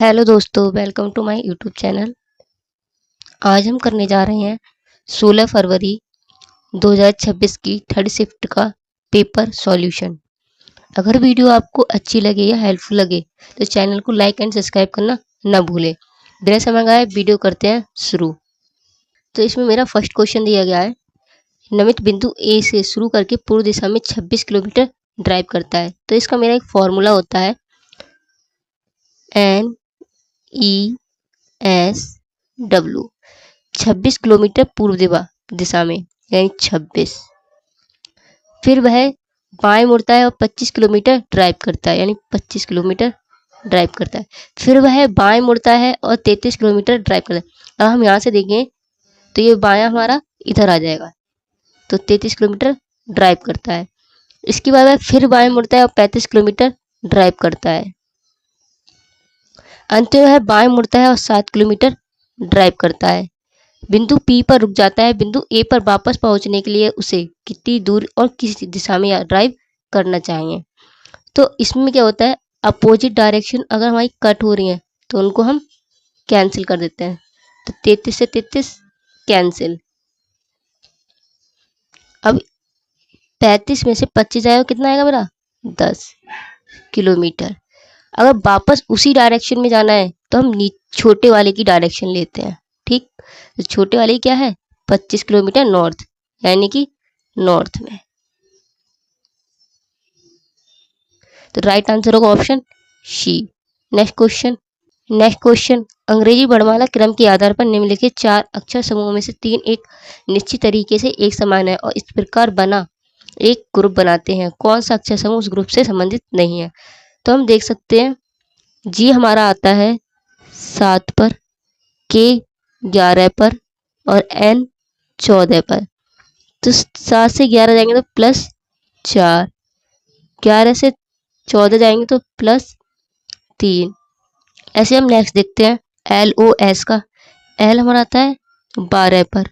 Hello दोस्तों, welcome to my YouTube channel. आज हम करने जा रहे हैं 16 फरवरी 2026 की थर्ड शिफ्ट का पेपर सॉल्यूशन। अगर वीडियो आपको अच्छी लगे या हेल्पफुल लगे तो चैनल को लाइक एंड सब्सक्राइब करना ना भूलें। बिना समय गवाए वीडियो करते हैं शुरू। तो इसमें मेरा फर्स्ट क्वेश्चन दिया गया है, नमित बिंदु ए से शुरू करके पूर्व दिशा में 26 किलोमीटर ड्राइव करता है। तो इसका मेरा एक फॉर्मूला होता है NESW, 26 किलोमीटर पूर्व दिशा में यानी 26। फिर वह बाएं मुड़ता है और 25 किलोमीटर ड्राइव करता है यानी 25 किलोमीटर ड्राइव करता है। फिर वह बाएं मुड़ता है और 33 किलोमीटर ड्राइव करता है। अब हम यहाँ से देखें तो ये बायां हमारा इधर आ जाएगा, तो 33 किलोमीटर ड्राइव करता है। इसके बाद वह फिर बाएं मुड़ता है और 35 किलोमीटर ड्राइव करता है। अंत में वह बाएं मुड़ता है और 7 किलोमीटर ड्राइव करता है। बिंदु P पर रुक जाता है। बिंदु A पर वापस पहुंचने के लिए उसे कितनी दूर और किस दिशा में ड्राइव करना चाहिए। तो इसमें क्या होता है, अपोजिट डायरेक्शन अगर हमारी कट हो रही है तो उनको हम कैंसिल कर देते हैं। तो 33 से 33 कैंसिल। अब 35 में से 25 जाएगा, कितना आएगा मेरा 10 किलोमीटर। अगर वापस उसी डायरेक्शन में जाना है तो हम छोटे वाले की डायरेक्शन लेते हैं। ठीक, तो छोटे वाले क्या है 25 किलोमीटर नॉर्थ, यानी कि नॉर्थ में। तो राइट आंसर होगा ऑप्शन सी। नेक्स्ट क्वेश्चन अंग्रेजी वर्णमाला क्रम के आधार पर निम्नलिखित 4 अक्षर समूहों में से 3 एक निश्चित तरीके से एक समान है और इस प्रकार बना एक ग्रुप बनाते हैं। कौन सा अक्षर समूह उस ग्रुप से संबंधित नहीं है। तो हम देख सकते हैं जी हमारा आता है 7 पर, के 11 पर और एन 14 पर। तो 7 से 11 जाएंगे तो प्लस 4, 11 से 14 जाएंगे तो प्लस 3। ऐसे हम नेक्स्ट देखते हैं LOS का। एल हमारा आता है 12 पर,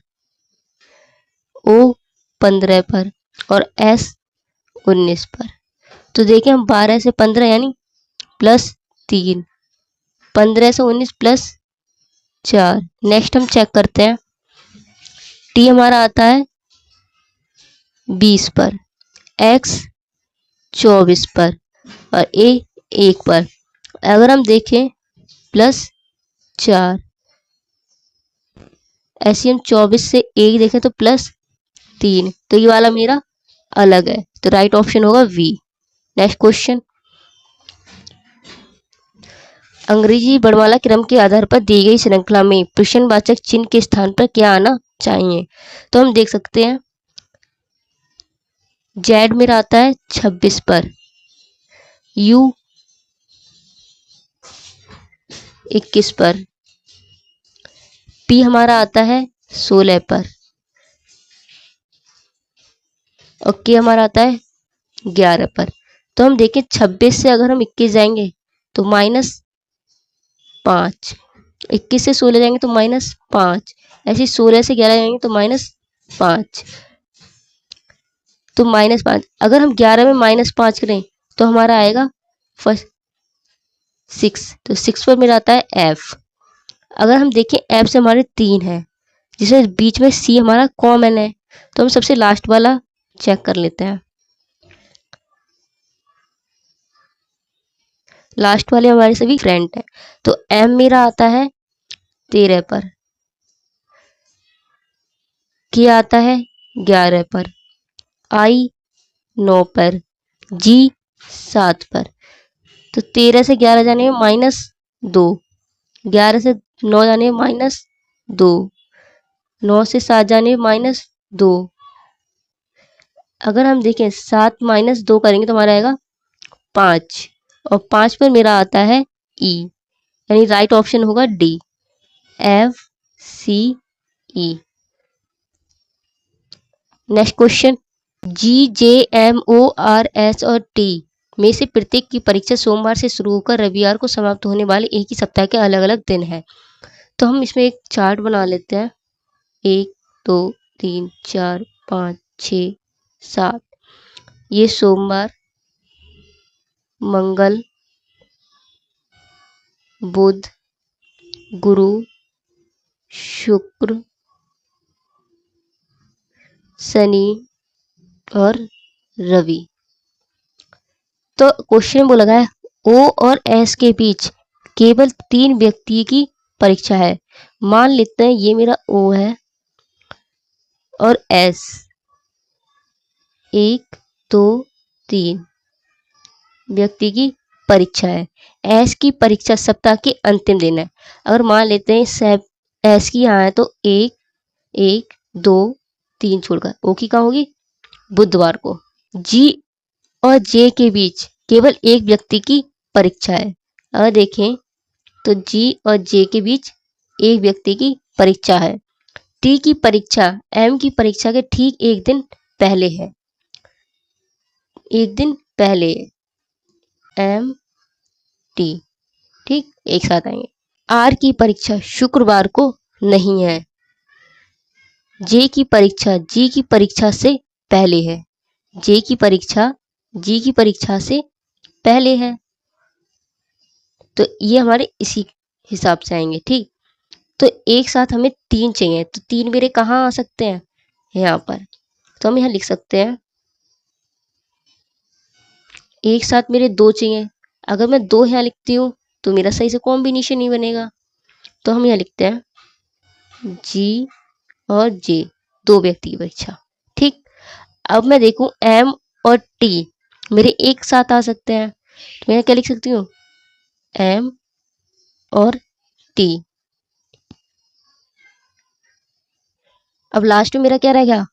O 15 पर और S 19 पर। तो देखिए हम 12 से 15 यानी प्लस 3, 15 से 19 प्लस 4। नेक्स्ट हम चेक करते हैं टी हमारा आता है 20 पर, X 24 पर और A 1 पर। अगर हम देखें प्लस 4, ऐसे हम 24 से 1 देखें तो प्लस 3। तो ये वाला मेरा अलग है, तो राइट ऑप्शन होगा V। नेक्स्ट क्वेश्चन अंग्रेजी वर्णमाला क्रम के आधार पर दी गई श्रृंखला में प्रश्नवाचक चिन्ह के स्थान पर क्या आना चाहिए। तो हम देख सकते हैं जेड मेरा आता है 26 पर, U 21 पर, P हमारा आता है 16 पर और K हमारा आता है 11 पर। तो हम देखें 26 से अगर हम 21 जाएंगे तो -5, 21 से 16 जाएंगे तो -5, ऐसे 16 से 11 जाएंगे तो -5, तो -5। अगर हम 11 में -5 करें तो हमारा आएगा फर्स्ट 6, तो 6 पर मेरा आता है F। अगर हम देखें F से हमारे 3 है, जिसमें बीच में C हमारा कॉमन है, तो हम सबसे लास्ट वाला चेक कर लेते हैं। लास्ट वाले हमारे सभी फ्रेंड है, तो M मेरा आता है 13 पर, K आता है 11 पर, I 9 पर, G 7 पर। तो 13 से 11 जाने में -2, 11 से 9 जाने में -2, 9 से 7 जाने में -2। अगर हम देखें 7 -2 करेंगे तो हमारा आएगा 5 और 5 पर मेरा आता है E, यानी राइट ऑप्शन होगा D, FCE। Next question GJMORS और T में से प्रत्येक की परीक्षा सोमवार से शुरू होकर रविवार को समाप्त होने वाले एक ही सप्ताह के अलग अलग दिन है। तो हम इसमें एक चार्ट बना लेते हैं। 1 2 3 4 5 6 7, ये सोमवार, मंगल, बुध, गुरु, शुक्र, शनि और रवि। तो क्वेश्चन बोला गया है ओ और एस के बीच केवल 3 व्यक्ति की परीक्षा है। मान लेते हैं ये मेरा ओ है और एस, 1 2 3 व्यक्ति की परीक्षा है। एस की परीक्षा सप्ताह के अंतिम दिन है। अगर मान लेते हैं एस की यहाँ है तो 1 1 2 3 छोड़कर ओ की कहाँ होगी, बुधवार को। जी और जे के बीच केवल एक व्यक्ति की परीक्षा है। अगर देखें तो जी और जे के बीच एक व्यक्ति की परीक्षा है। टी की परीक्षा एम की परीक्षा के ठीक एक दिन पहले है, एक दिन पहले एम टी, ठीक एक साथ आएंगे। आर की परीक्षा शुक्रवार को नहीं है। जे की परीक्षा जी की परीक्षा से पहले है। जे की परीक्षा जी की परीक्षा से पहले है। तो ये हमारे इसी हिसाब से आएंगे, ठीक। तो एक साथ हमें 3 चाहिए, तो 3 मेरे कहाँ आ सकते हैं, यहाँ पर। तो हम यहाँ लिख सकते हैं एक साथ मेरे 2 चाहिए। अगर मैं 2 यहाँ लिखती हूँ तो मेरा सही से कॉम्बिनेशन नहीं बनेगा। तो हम यहाँ लिखते हैं जी और जे, 2 व्यक्ति की परीक्षा, ठीक। अब मैं देखूं एम और टी मेरे एक साथ आ सकते हैं, तो मैं क्या लिख सकती हूँ, एम और टी। अब लास्ट में मेरा क्या रह गया,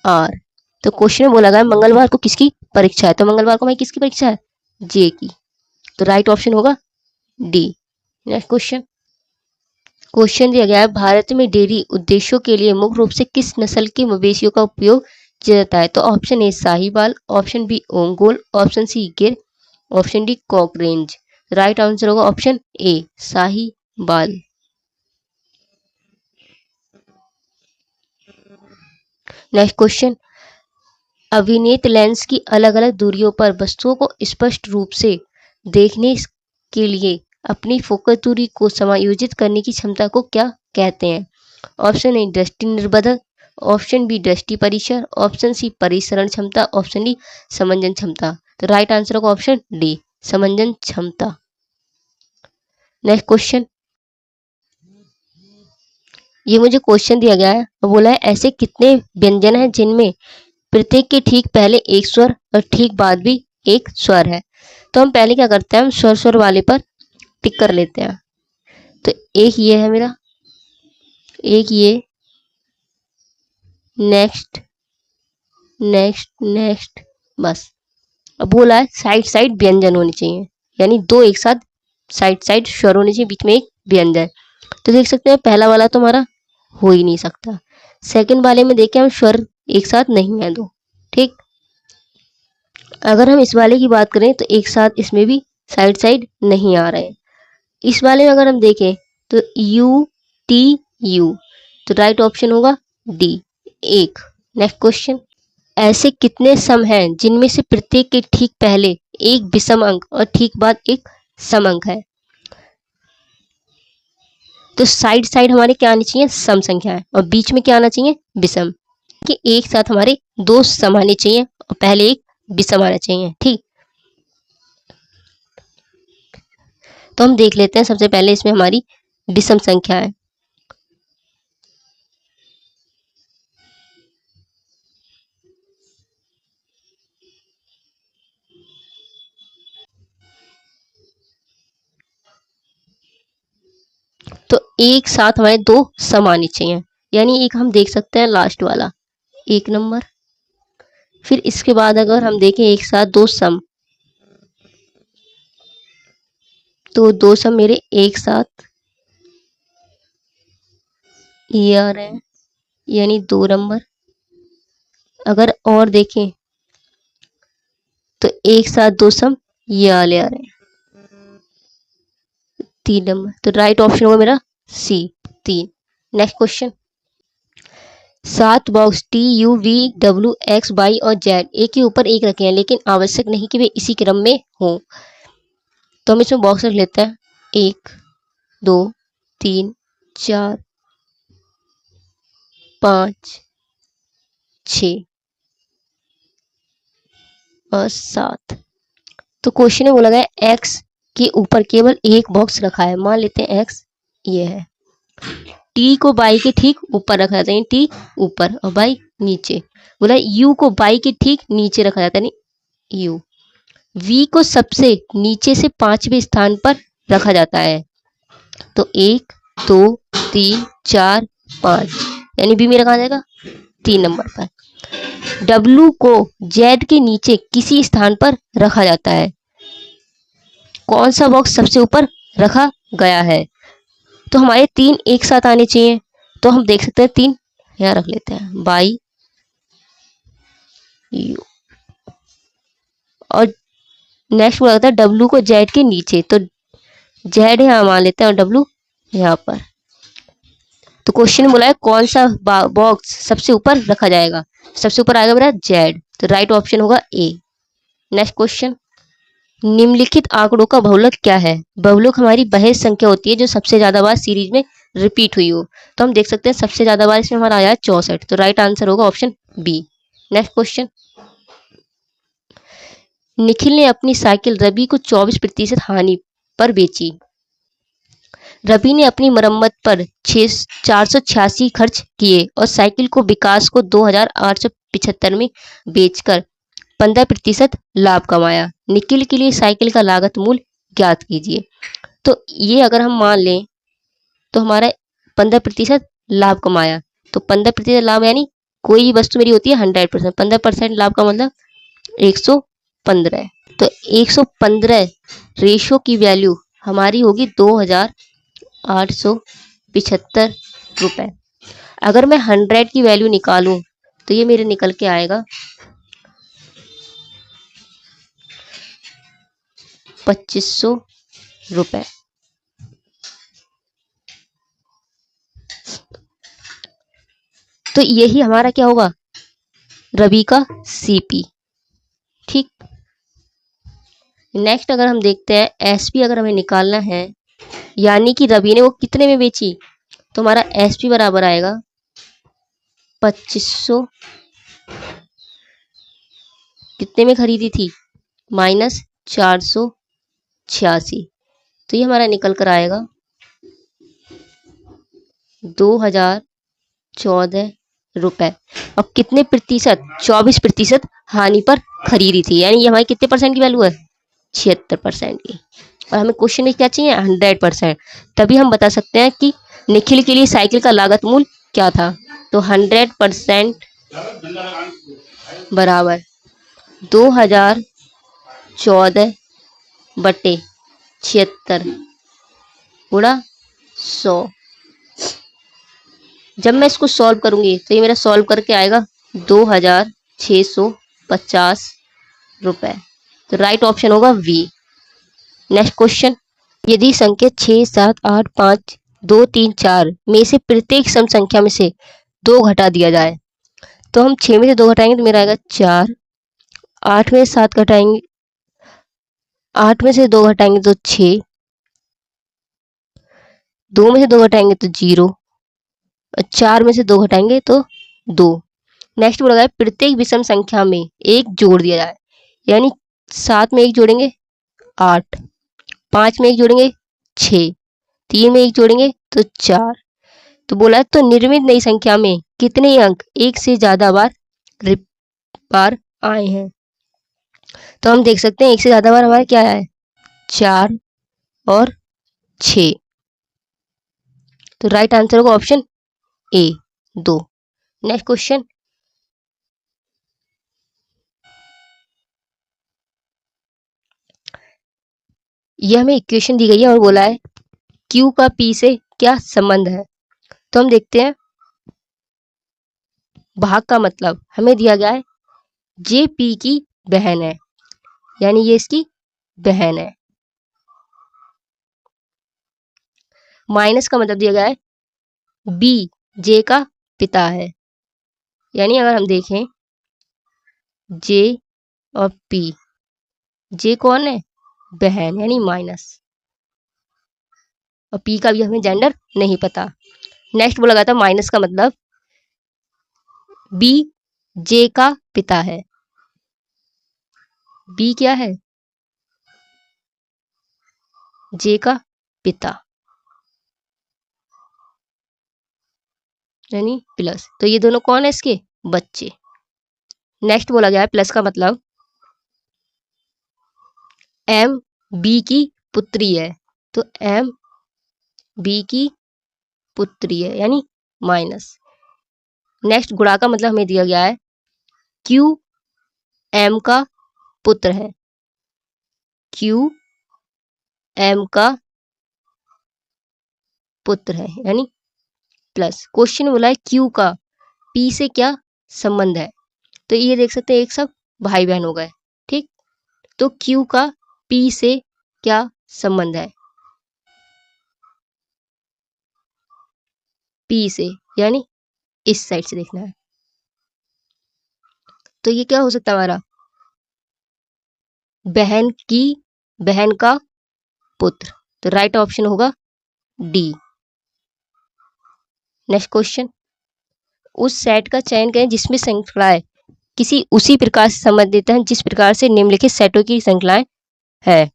आर। तो क्वेश्चन में बोला गया मंगलवार को किसकी परीक्षा है, तो मंगलवार को भाई किसकी परीक्षा है, जे की। तो राइट ऑप्शन होगा डी। Next question. क्वेश्चन दिया गया है भारत में डेयरी उद्देश्यों के लिए मुख्य रूप से किस नस्ल के मवेशियों का उपयोग किया जाता है। तो option A Sahiwal, option B Ongole, option C Gir, option D कॉकरेंज। राइट आंसर होगा option A Sahiwal. Next question. अभिनीत लेंस की अलग अलग दूरियों पर वस्तुओं को स्पष्ट रूप से देखने के लिए अपनी फोकस दूरी को समायोजित करने की क्षमता को क्या कहते हैं। ऑप्शन ए दृष्टि निर्बंधक, ऑप्शन बी दृष्टि परिसर, ऑप्शन सी परिसरण क्षमता, ऑप्शन डी समंजन क्षमता। तो राइट आंसर होगा ऑप्शन डी समंजन क्षमता। Next question. ये मुझे क्वेश्चन दिया गया है और बोला है ऐसे कितने व्यंजन हैं जिनमें प्रत्येक के ठीक पहले एक स्वर और ठीक बाद भी एक स्वर है। तो हम पहले क्या करते हैं, हम स्वर स्वर वाले पर टिक कर लेते हैं। तो एक ये है मेरा, एक ये, नेक्स्ट नेक्स्ट नेक्स्ट, बस। अब बोला है साइड साइड व्यंजन होने चाहिए, यानी 2 एक साथ साइड साइड स्वर होने चाहिए, बीच में एक व्यंजन। तो देख सकते हैं पहला वाला तो हमारा हो ही नहीं सकता। सेकंड वाले में देखें हम स्वर एक साथ नहीं है 2, ठीक। अगर हम इस वाले की बात करें तो एक साथ इसमें भी साइड साइड नहीं आ रहे हैं। इस वाले में अगर हम देखें तो यू टी यू, तो राइट ऑप्शन होगा डी 1। Next question. ऐसे कितने सम हैं जिनमें से प्रत्येक के ठीक पहले एक विषम अंक और ठीक बाद एक सम अंक है। तो साइड साइड हमारे क्या आनी चाहिए, सम संख्या है, और बीच में क्या आना चाहिए, विषम। कि एक साथ हमारे 2 सम आने चाहिए और पहले एक विषम आना चाहिए, ठीक। तो हम देख लेते हैं, सबसे पहले इसमें हमारी विषम संख्या है। तो एक साथ हमारे 2 सम आने चाहिए, यानी एक हम देख सकते हैं लास्ट वाला 1 नंबर। फिर इसके बाद अगर हम देखें एक साथ 2 सम, तो 2 सम मेरे एक साथ ये आ रहे हैं, यानी 2 नंबर। अगर और देखें तो एक साथ 2 सम ये वाले आ रहे हैं, 3 नंबर। तो राइट ऑप्शन होगा मेरा C 3। Next question. 7 box T U V W X Y और जेड एक के ऊपर एक रखे हैं, लेकिन आवश्यक नहीं कि वे इसी क्रम में हों। तो हम इसमें बॉक्स रख लेते हैं 1 2 3 4 5 6 और 7। तो क्वेश्चन में बोला गया एक्स के ऊपर केवल एक बॉक्स रखा है। मान लेते हैं एक्स ये है, टी को बाई के ठीक ऊपर रखा जाता है, टी ऊपर और बाई नीचे। बोला यू को बाई के ठीक नीचे रखा जाता है, यू। वी को सबसे नीचे से 5वें स्थान पर रखा जाता है। तो 1 2 3 4 5, यानी बी मेरा कहाँ जाएगा 3 नंबर पर। डब्लू को जेड के नीचे किसी स्थान पर रखा जाता है। कौन सा बॉक्स सबसे ऊपर रखा गया है? तो हमारे 3 एक साथ आने चाहिए, तो हम देख सकते हैं 3 यहाँ रख लेते हैं, बाई यू। और नेक्स्ट बोला था डब्लू को जेड के नीचे, तो जेड यहाँ मान लेते हैं और डब्लू यहाँ पर। तो क्वेश्चन बोला है कौन सा बॉक्स सबसे ऊपर रखा जाएगा? सबसे ऊपर आएगा मेरा जेड, तो राइट ऑप्शन होगा ए। नेक्स्ट क्वेश्चन, निम्नलिखित आंकड़ों का बहुलक क्या है? बहुलक हमारी वह संख्या होती है जो सबसे ज्यादा बार सीरीज में रिपीट हुई हो। तो हम देख सकते हैं सबसे ज्यादा बार इसमें हमारा आया है 64, तो राइट आंसर होगा option B. Next question, Nikhil ने अपनी साइकिल रवि को 24% हानि पर बेची। रवि ने अपनी मरम्मत पर 486 खर्च किए और साइकिल को विकास को 2875 में बेचकर 15% लाभ कमाया। निखिल के लिए साइकिल का लागत मूल्य ज्ञात कीजिए। तो ये अगर हम मान लें तो हमारा 15% लाभ कमाया, तो 15% लाभ यानी कोई वस्तु मेरी होती है 100%, 15% लाभ का मतलब 115। तो 115 रेशो की वैल्यू हमारी होगी 2875 रुपए। अगर मैं 100 की वैल्यू निकालूं तो ये मेरे निकल के आएगा 2500 रुपए। तो यही हमारा क्या होगा, रवि का सीपी। ठीक। नेक्स्ट अगर हम देखते हैं एसपी, अगर हमें निकालना है यानी कि रवि ने वो कितने में बेची, तो हमारा एसपी बराबर आएगा 2500 कितने में खरीदी थी माइनस 486, तो ये हमारा निकल कर आएगा 2014 रुपए। और कितने प्रतिशत, 24% हानि पर खरीदी थी, यानी ये हमारी कितने परसेंट की वैल्यू है 76% की। और हमें क्वेश्चन में क्या चाहिए 100%, तभी हम बता सकते हैं कि निखिल के लिए साइकिल का लागत मूल्य क्या था। तो 100% बराबर 2014 बटे 76 गुणा 100। जब मैं इसको सॉल्व करूंगी तो ये मेरा सॉल्व करके आएगा 2650 रुपए। तो राइट ऑप्शन होगा वी। नेक्स्ट क्वेश्चन, यदि संख्या 6 7 8 5 2 3 4 में से प्रत्येक सम संख्या में से 2 घटा दिया जाए, तो हम 6 में से 2 घटाएंगे तो मेरा आएगा 4, 8 में से 7 घटाएंगे, 8 में से 2 घटाएंगे तो 6, 2 में से 2 घटाएंगे तो 0, 4 में से 2 घटाएंगे तो 2। नेक्स्ट बोला गया प्रत्येक विषम संख्या में एक जोड़ दिया जाए, यानी 7 में एक जोड़ेंगे 8, 5 में एक जोड़ेंगे 6, 3 में एक जोड़ेंगे तो 4। तो बोला है तो निर्मित नई संख्या में कितने अंक एक से ज्यादा बार आए हैं। तो हम देख सकते हैं एक से ज्यादा बार हमारा क्या है 4 और 6। तो राइट आंसर होगा ऑप्शन ए 2। नेक्स्ट क्वेश्चन, यह हमें इक्वेशन दी गई है और बोला है Q का P से क्या संबंध है। तो हम देखते हैं, भाग का मतलब हमें दिया गया है जे P की बहन है, यानी ये इसकी बहन है। माइनस का मतलब दिया गया है B जे का पिता है, यानी अगर हम देखें जे और P, जे कौन है बहन, यानी माइनस, और पी का भी हमें जेंडर नहीं पता। नेक्स्ट बोला गया था माइनस का मतलब बी जे का पिता है। बी क्या है? जे का पिता, यानी प्लस। तो ये दोनों कौन है इसके? बच्चे। नेक्स्ट बोला गया है प्लस का मतलब एम बी की पुत्री है। तो एम बी की पुत्री है यानी माइनस। नेक्स्ट गुणा का मतलब हमें दिया गया है क्यू एम का पुत्र है। क्यू एम का पुत्र है यानी प्लस। क्वेश्चन बोला है क्यू का पी से क्या संबंध है। तो ये देख सकते हैं एक सब भाई बहन हो गए। ठीक, तो क्यू का पी से क्या संबंध है? पी से यानी इस साइड से देखना है। तो ये क्या हो सकता है हमारा? बहन की बहन का पुत्र। तो राइट ऑप्शन होगा डी। नेक्स्ट क्वेश्चन, उस सेट का चयन करें जिसमें श्रृंखलाएं किसी उसी प्रकार से संबंधित हैं जिस प्रकार से निम्नलिखित सेटों की श्रृंखलाएं है।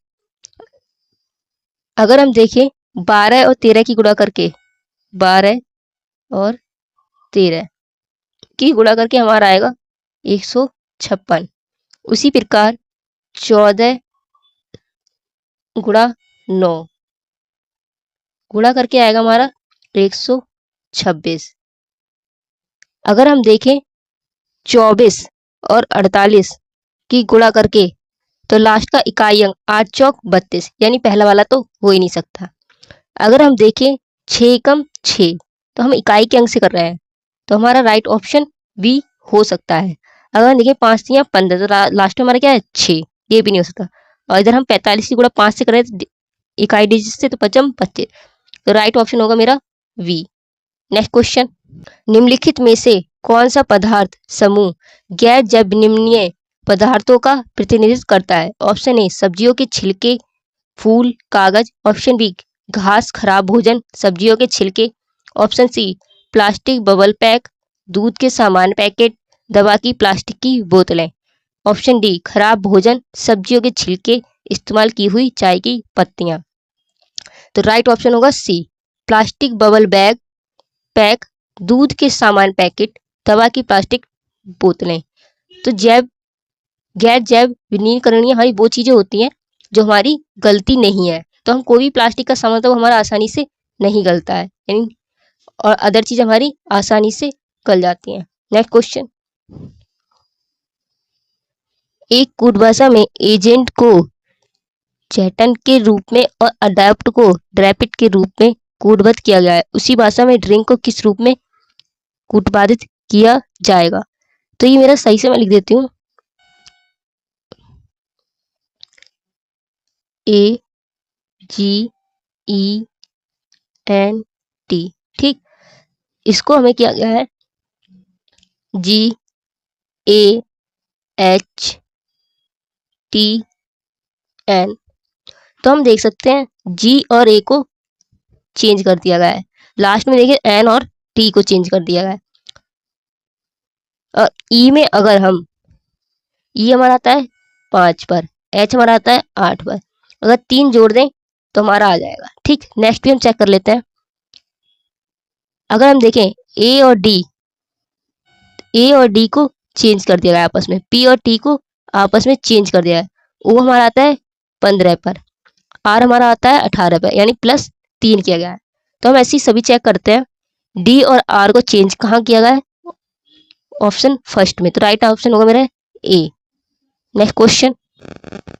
अगर हम देखें 12 और 13 की गुणा करके, 12 और 13 की गुणा करके हमारा आएगा 156। उसी प्रकार 14 गुणा 9 गुणा करके आएगा हमारा 126। अगर हम देखें 24 और 48 की गुणा करके, तो लास्ट का इकाई अंक 8 चौक 32 यानी पहला वाला तो हो ही नहीं सकता। अगर हम देखें 6 एकम 6, तो हम इकाई के अंक से कर रहे हैं, तो हमारा राइट ऑप्शन बी हो सकता है। अगर हम देखें 5 3 15, तो लास्ट में हमारा क्या है 6, ये भी नहीं हो सकता। और इधर हम 45 की गुणा 5 से कर रहे हैं इकाई डिजिट से, तो 5 25, तो राइट ऑप्शन होगा मेरा वी। नेक्स्ट क्वेश्चन, निम्नलिखित में से कौन सा पदार्थ समूह गैर जैव निम्नीय पदार्थों का प्रतिनिधित्व करता है? ऑप्शन ए सब्जियों के छिलके, फूल, कागज। ऑप्शन बी घास, खराब भोजन, सब्जियों के छिलके। Option C plastic bubble pack, दूध के सामान पैकेट, दवा की प्लास्टिक की बोतलें। ऑप्शन डी खराब भोजन, सब्जियों के छिलके, इस्तेमाल की हुई चाय की पत्तियां। तो राइट ऑप्शन होगा सी प्लास्टिक बबल बैग पैक, दूध के सामान पैकेट, दवा की प्लास्टिक बोतलें। तो जैव गैर जैव विनिर्णीकरणीय हमारी वो चीजें होती हैं जो हमारी गलती नहीं है। तो हम कोई भी प्लास्टिक का सामान तो हमारा आसानी से नहीं गलता है, यानी और अदर चीज हमारी आसानी से गल जाती हैं। नेक्स्ट क्वेश्चन, एक कूट भाषा में एजेंट को चैटन के रूप में और अडेप्ट को ड्रैपिड के रूप में कूटबद्ध किया गया है। उसी भाषा में ड्रिंक को किस रूप में कूटबाधित किया जाएगा? तो ये मेरा सही से मैं लिख देती हूँ, ए जी ई एन टी। ठीक, इसको हमें किया गया है जी ए एच टी एन। तो हम देख सकते हैं जी और ए को चेंज कर दिया गया है, लास्ट में देखिए एन और टी को चेंज कर दिया गया है। और ई में अगर हम, ई हमारा आता है 5 पर, एच हमारा आता है 8 पर, अगर 3 जोड़ दें तो हमारा आ जाएगा। ठीक, नेक्स्ट भी हम चेक कर लेते हैं। अगर हम देखें ए और डी को चेंज कर दिया गया आपस में, पी और टी को आपस में चेंज कर दिया है। ओ हमारा आता है 15 पर, आर हमारा आता है 18 पर, यानी +3 किया गया है। तो हम ऐसे ही सभी चेक करते हैं, डी और आर को चेंज कहाँ किया गया है? ऑप्शन फर्स्ट में, तो राइट ऑप्शन होगा मेरा ए। नेक्स्ट क्वेश्चन,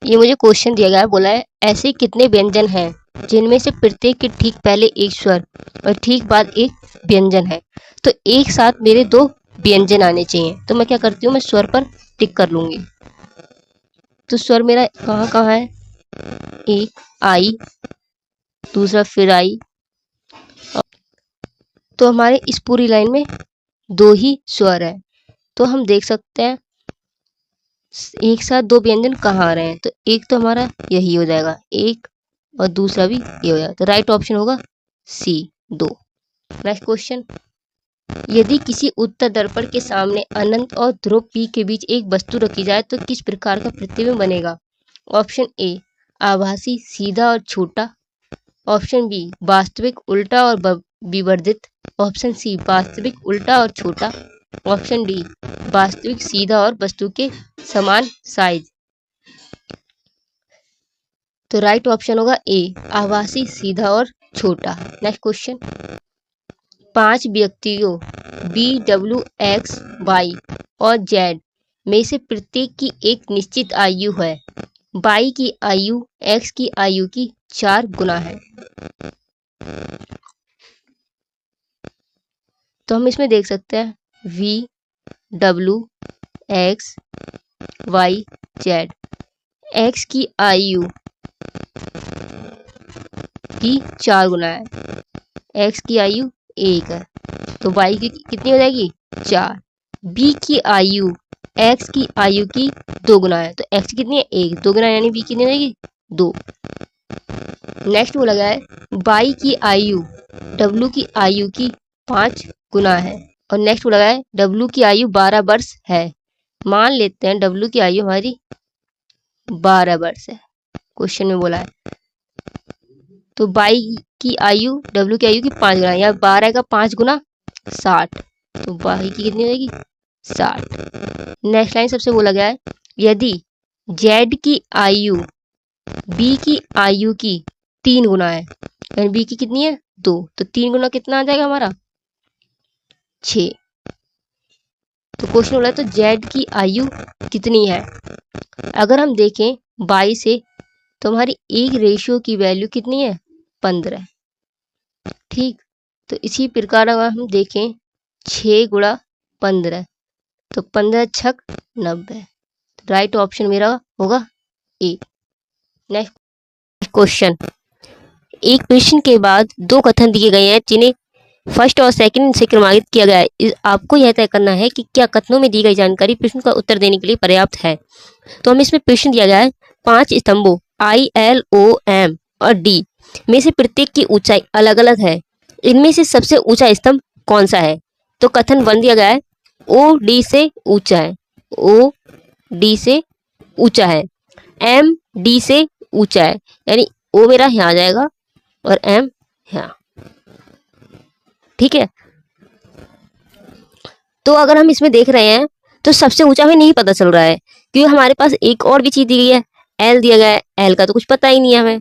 ये मुझे क्वेश्चन दिया गया है, बोला है ऐसे कितने व्यंजन हैं जिनमें से प्रत्येक के ठीक पहले एक स्वर और ठीक बाद एक व्यंजन है? तो एक साथ मेरे 2 व्यंजन आने चाहिए, तो मैं क्या करती हूँ, मैं स्वर पर टिक कर लूंगी। तो स्वर मेरा कहाँ कहाँ है? एक आई, दूसरा फिर आई। तो हमारे इस पूरी लाइन में 2 ही स्वर है। तो हम देख सकते हैं एक साथ 2 व्यंजन कहाँ आ रहे हैं, तो एक तो हमारा यही हो जाएगा, एक और दूसरा भी ए हो जाएगा। तो राइट ऑप्शन होगा सी 2। नेक्स्ट क्वेश्चन, यदि किसी उत्तर दर्पण के सामने अनंत और ध्रुव पी के बीच एक वस्तु रखी जाए तो किस प्रकार का प्रतिबिंब बनेगा? ऑप्शन ए आभासी, सीधा और छोटा। ऑप्शन बी वास्तविक, उल्टा और विवर्धित। ऑप्शन सी वास्तविक, उल्टा और छोटा। ऑप्शन डी वास्तविक, सीधा और वस्तु के समान साइज। तो राइट ऑप्शन होगा ए आभासी, सीधा और छोटा। नेक्स्ट क्वेश्चन, 5 व्यक्तियों बी, डब्ल्यू, एक्स, वाई और जेड में से प्रत्येक की एक निश्चित आयु है। वाई की आयु एक्स की आयु की 4 गुना है। तो हम इसमें देख सकते हैं V, W, X, Y, Z. X की आयु की 4 गुना है, एक्स की आयु 1 है, तो वाई की कितनी हो जाएगी? 4। बी की आयु एक्स की आयु की 2 गुना है, तो एक्स कितनी है? 1, 2 गुना यानी बी कितनी हो जाएगी? 2। नेक्स्ट बोला गया है वाई की आयु डब्ल्यू की आयु की 5 गुना है, और नेक्स्ट बोला गया है डब्ल्यू की आयु 12 वर्ष है। मान लेते हैं डब्ल्यू की आयु हमारी 12 वर्ष है, क्वेश्चन में बोला है। तो वाई की आयु डब्ल्यू की आयु की 5 गुना, या 12 का 5 गुना 60, तो वाई की कितनी हो जाएगी? 60। नेक्स्ट लाइन सबसे बोला गया है यदि जेड की आयु बी की आयु की 3 गुना है, यानी बी की कितनी है? 2, तो 3 गुना कितना आ जाएगा हमारा? 6। तो क्वेश्चन बोला है तो जेड की आयु कितनी है? अगर हम देखें वाई से तो हमारी एक रेशियो की वैल्यू कितनी है? 15। ठीक, तो इसी प्रकार अगर हम देखें 6 गुणा 15, तो 15 छक 90। राइट ऑप्शन मेरा होगा ए। नेक्स्ट क्वेश्चन, एक प्रश्न के बाद 2 कथन दिए गए हैं जिन्हें फर्स्ट और सेकंड से क्रमांकित किया गया है। आपको यह तय करना है कि क्या कथनों में दी गई जानकारी प्रश्न का उत्तर देने के लिए पर्याप्त है। तो हमें इसमें प्रश्न दिया गया है 5 स्तंभों आई, एल, ओ, एम और डी में से प्रत्येक की ऊंचाई अलग अलग है। इनमें से सबसे ऊंचा स्तंभ कौन सा है? तो कथन 1 दिया गया है ओ डी से ऊंचा है, ओ डी से ऊंचा है, एम डी से ऊंचा है, यानी ओ मेरा यहाँ आ जाएगा और एम यहाँ। ठीक है, तो अगर हम इसमें देख रहे हैं तो सबसे ऊंचा हमें नहीं पता चल रहा है, क्योंकि हमारे पास एक और भी चीज दी गई है, एल दिया गया है, एल का तो कुछ पता ही नहीं है हमें।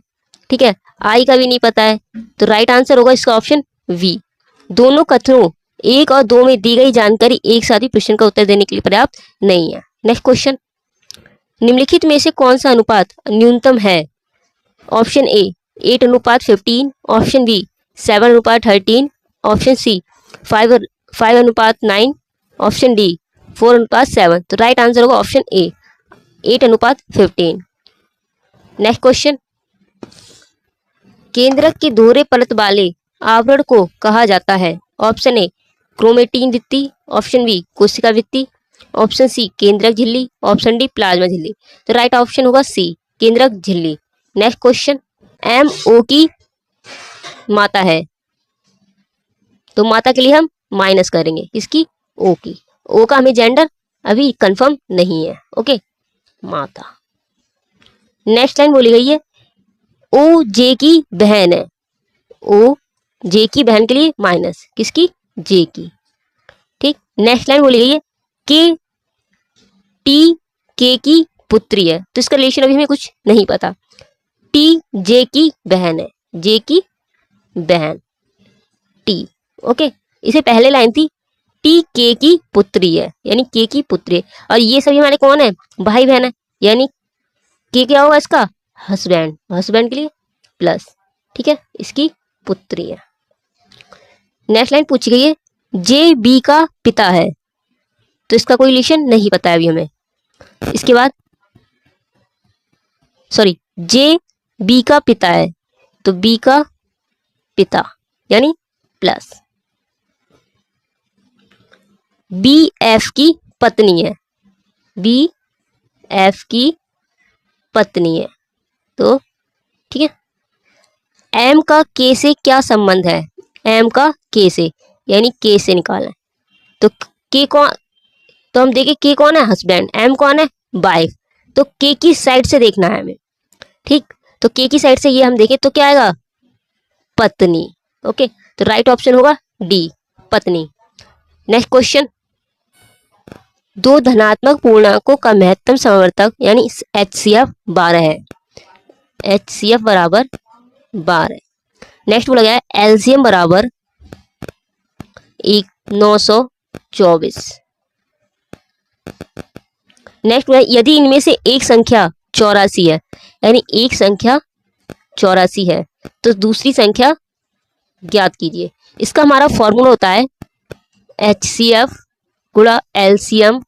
ठीक है, आई का भी नहीं पता है, तो राइट आंसर होगा इसका ऑप्शन वी। दोनों कथनों 1 और 2 में दी गई जानकारी एक साथ ही प्रश्न का उत्तर देने के लिए पर्याप्त नहीं है। नेक्स्ट क्वेश्चन, निम्नलिखित में से कौन सा अनुपात न्यूनतम है? Option A 8:15, option B 7:13, option C 5:9, option D 4:7। तो राइट आंसर होगा ऑप्शन ए 8:15। नेक्स्ट क्वेश्चन, केंद्रक के दोहरे परत वाले आवरण को कहा जाता है? ऑप्शन ए क्रोमेटिन भित्ति, ऑप्शन बी कोशिका भित्ति, ऑप्शन सी केंद्रक झिल्ली, ऑप्शन डी प्लाज्मा झिल्ली। तो राइट ऑप्शन होगा सी केंद्रक झिल्ली। नेक्स्ट क्वेश्चन, एम ओ की माता है, तो माता के लिए हम माइनस करेंगे, किसकी? ओ की। ओ का हमें जेंडर अभी कंफर्म नहीं है। ओके, माता। नेक्स्ट लाइन बोली गई है ओ जे की बहन है, ओ जे की बहन के लिए माइनस, किसकी? जे की। ठीक, नेक्स्ट लाइन बोली गई है के टी के की पुत्री है, तो इसका रिलेशन अभी हमें कुछ नहीं पता। टी जे की बहन है, जे की बहन टी। ओके, इसे पहले लाइन थी टी के की पुत्री है, यानी के की पुत्री है, और ये सभी हमारे कौन है? भाई बहन है, यानी के क्या होगा इसका? हस्बैंड, हस्बैंड के लिए प्लस। ठीक है, इसकी पुत्री है। नेक्स्ट लाइन पूछी गई है जे बी का पिता है, तो इसका कोई रिलेशन नहीं पता है अभी हमें। इसके बाद सॉरी, जे बी का पिता है, तो बी का पिता यानी प्लस। बी एफ की पत्नी है, बी एफ की पत्नी है, तो ठीक है, एम का के से क्या संबंध है? एम का के से, यानी के से निकालना है। तो के कौन, तो हम देखें के कौन है? हस्बैंड। एम कौन है? वाइफ। तो के की साइड से देखना है हमें, ठीक। तो के की साइड से ये हम देखें तो क्या आएगा? पत्नी। ओके, तो राइट ऑप्शन होगा डी, पत्नी। नेक्स्ट क्वेश्चन, दो धनात्मक पूर्णांकों का महत्तम समवर्तक यानी HCF 12 है। HCF बराबर 12। नेक्स्ट बोला गया है एलसीएम बराबर 924। नेक्स्ट यदि इनमें से एक संख्या 84 है, यानी एक संख्या 84 है, तो दूसरी संख्या ज्ञात कीजिए। इसका हमारा फॉर्मूला होता है HCF गुणा LCM